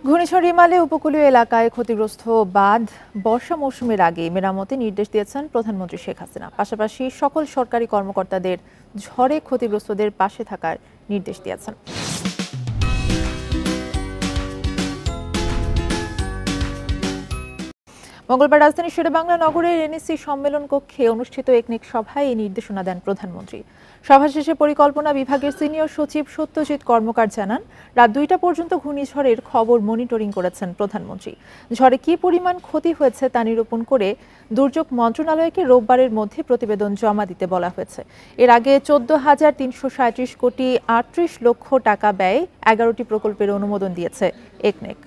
ঘূর্ণিঝড় রিমালে উপকূলীয় এলাকায় ক্ষতিগ্রস্ত বাঁধ বর্ষা মৌসুমের আগে মেরামতে নির্দেশ দিয়েছেন প্রধানমন্ত্রী শেখ হাসিনা। পাশাপাশি সকল সরকারি কর্মকর্তাদের ঝড়ে ক্ষতিগ্রস্তদের পাশে থাকার নির্দেশ দিয়েছেন। মঙ্গলবার রাজধানীর শেরেবাংলা নগরের এনএসসি সম্মেলন কক্ষে অনুষ্ঠিত একনেক সভায় এই নির্দেশনা দেন প্রধানমন্ত্রী। সভা শেষে পরিকল্পনা বিভাগের সিনিয়র সচিব সত্যজিৎ কর্মকার জানান, রাত ২টা পর্যন্ত ঘূর্ণিঝড়ের খবর মনিটরিং করেছেন প্রধানমন্ত্রী। ঝড়ে কী পরিমাণ ক্ষতি হয়েছে তা নিরূপণ করে দুর্যোগ মন্ত্রণালয়কে রোববারের মধ্যে প্রতিবেদন জমা দিতে বলা হয়েছে। এর আগে ১৪,৩৩৭ কোটি ৩৮ লক্ষ টাকা ব্যয়ে ১১টি প্রকল্পের অনুমোদন দিয়েছে একনেক।